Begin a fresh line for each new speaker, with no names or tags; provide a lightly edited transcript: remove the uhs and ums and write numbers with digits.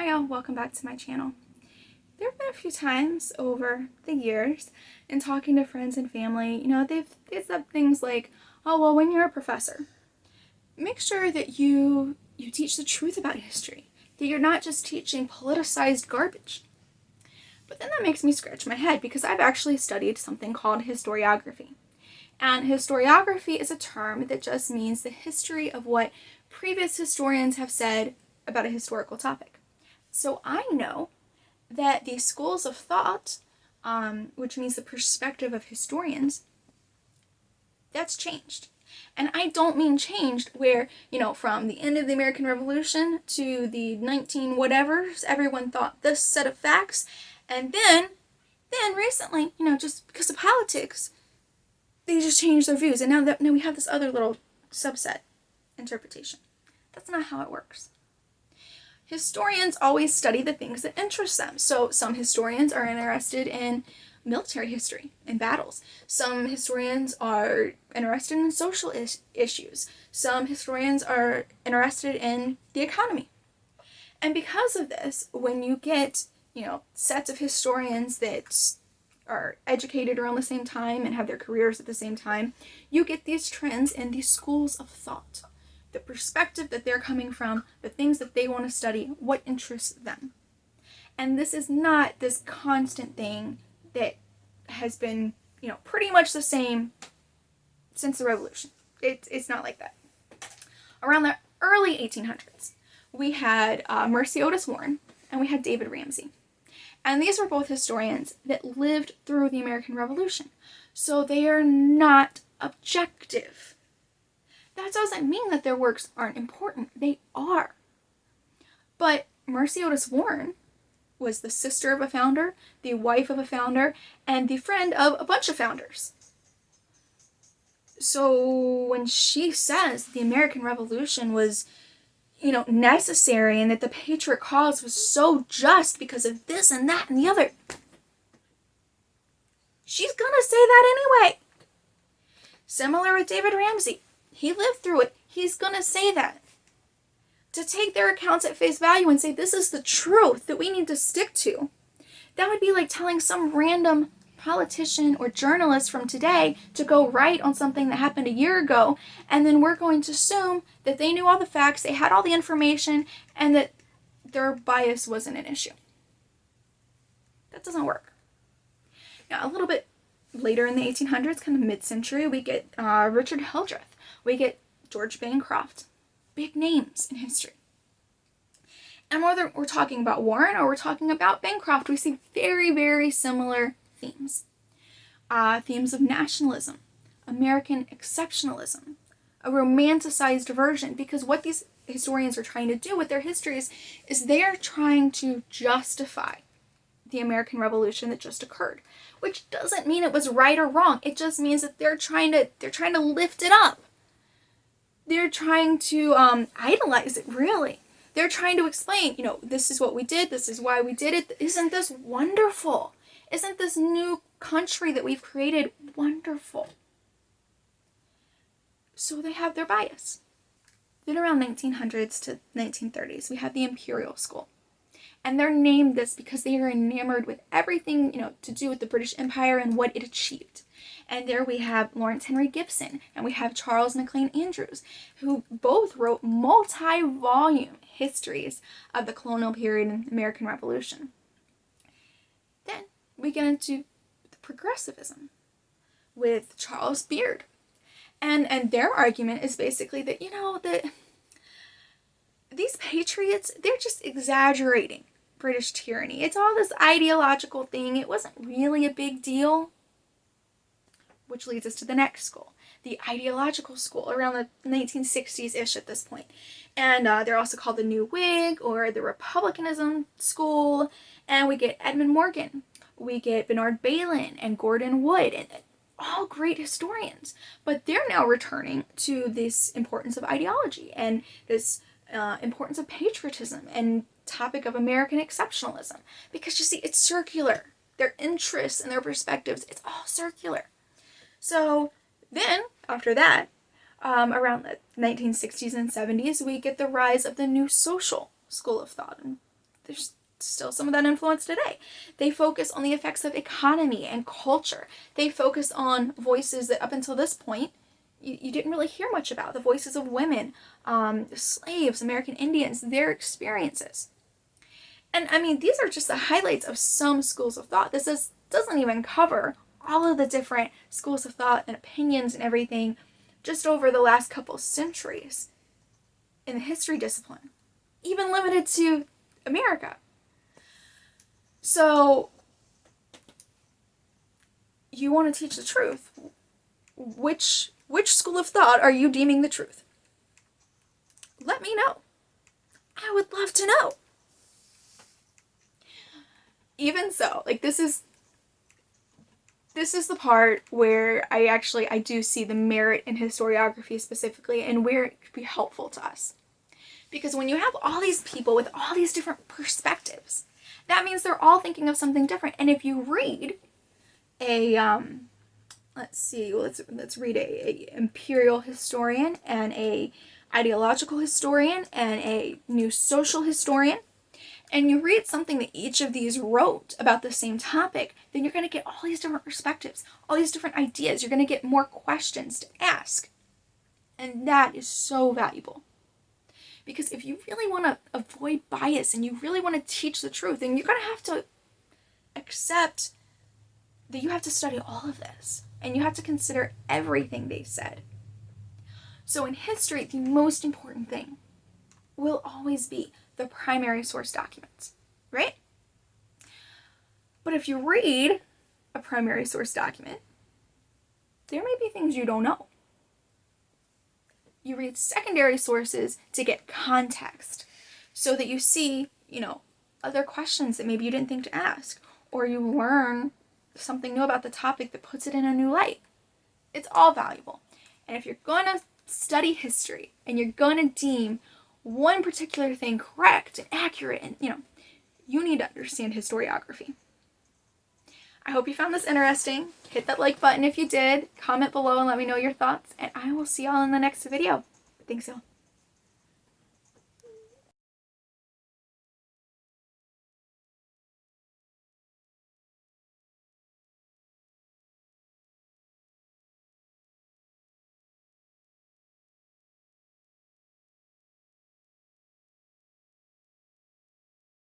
Hi all, welcome back to my channel. There have been a few times over the years in talking to friends and family, they've said things like, oh, well, when you're a professor, make sure that you teach the truth about history, that you're not just teaching politicized garbage. But then that makes me scratch my head because I've actually studied something called historiography. And historiography is a term that just means the history of what previous historians have said about a historical topic. So I know that the schools of thought, which means the perspective of historians, that's changed. And I don't mean changed where, from the end of the American Revolution to the 19 whatevers, everyone thought this set of facts. And then recently, just because of politics, they just changed their views. And now we have this other little subset interpretation. That's not how it works. Historians always study the things that interest them. So some historians are interested in military history and battles. Some historians are interested in social issues. Some historians are interested in the economy. And because of this, when you get, sets of historians that are educated around the same time and have their careers at the same time, you get these trends in these schools of thought. The perspective that they're coming from, the things that they want to study, what interests them. And this is not this constant thing that has been, pretty much the same since the Revolution. It's not like that. Around the early 1800s, we had Mercy Otis Warren and we had David Ramsay. And these were both historians that lived through the American Revolution. So they are not objective. That doesn't mean that their works aren't important. They are. But Mercy Otis Warren was the sister of a founder, the wife of a founder, and the friend of a bunch of founders. So when she says the American Revolution was, necessary and that the Patriot cause was so just because of this and that and the other, she's gonna say that anyway. Similar with David Ramsay. He lived through it. He's going to say that. To take their accounts at face value and say this is the truth that we need to stick to, that would be like telling some random politician or journalist from today to go write on something that happened a year ago, and then we're going to assume that they knew all the facts, they had all the information, and that their bias wasn't an issue. That doesn't work. Now, a little bit later in the 1800s, kind of mid-century, we get Richard Hildreth. We get George Bancroft, big names in history. And whether we're talking about Warren or we're talking about Bancroft, we see very, very similar themes. Themes of nationalism, American exceptionalism, a romanticized version, because what these historians are trying to do with their histories is they are trying to justify the American Revolution that just occurred, which doesn't mean it was right or wrong. It just means that they're trying to lift it up. They're trying to idolize it, really. They're trying to explain, this is what we did, this is why we did it. Isn't this wonderful? Isn't this new country that we've created wonderful? So they have their bias. Then around 1900s to 1930s, we have the Imperial School. And they're named this because they are enamored with everything, to do with the British Empire and what it achieved. And there we have Lawrence Henry Gibson and we have Charles McLean Andrews, who both wrote multi-volume histories of the colonial period and American Revolution. Then we get into the Progressivism with Charles Beard. And their argument is basically that, that these patriots, they're just exaggerating British tyranny. It's all this ideological thing. It wasn't really a big deal. Which leads us to the next school, the ideological school, around the 1960s-ish at this point. And they're also called the New Whig or the Republicanism School. And we get Edmund Morgan. We get Bernard Bailyn and Gordon Wood, and all great historians. But they're now returning to this importance of ideology and this importance of patriotism and topic of American exceptionalism. Because you see, it's circular. Their interests and their perspectives, it's all circular. So then, after that, around the 1960s and 70s, we get the rise of the new social school of thought. And there's still some of that influence today. They focus on the effects of economy and culture. They focus on voices that up until this point you didn't really hear much about. The voices of women, slaves, American Indians, their experiences. And I mean, these are just the highlights of some schools of thought. Doesn't even cover all of the different schools of thought and opinions and everything just over the last couple centuries in the history discipline, even limited to America. So, you want to teach the truth. Which school of thought are you deeming the truth? Let me know. I would love to know. Even so, like this is the part where I do see the merit in historiography specifically and where it could be helpful to us. Because when you have all these people with all these different perspectives, that means they're all thinking of something different. And if you read a let's read a imperial historian and a ideological historian and a new social historian, and you read something that each of these wrote about the same topic, then you're going to get all these different perspectives, all these different ideas. You're going to get more questions to ask. And that is so valuable. Because if you really want to avoid bias and you really want to teach the truth, then you're going to have to accept that you have to study all of this. And you have to consider everything they said. So in history, the most important thing will always be the primary source documents, right? But if you read a primary source document, there may be things you don't know. You read secondary sources to get context so that you see, other questions that maybe you didn't think to ask, or you learn something new about the topic that puts it in a new light. It's all valuable. And if you're going to study history and you're going to deem one particular thing correct and accurate, and you need to understand historiography. I hope you found this interesting. Hit that like button if you did. Comment below and let me know your thoughts. And I will see y'all in the next video. Thanks, y'all.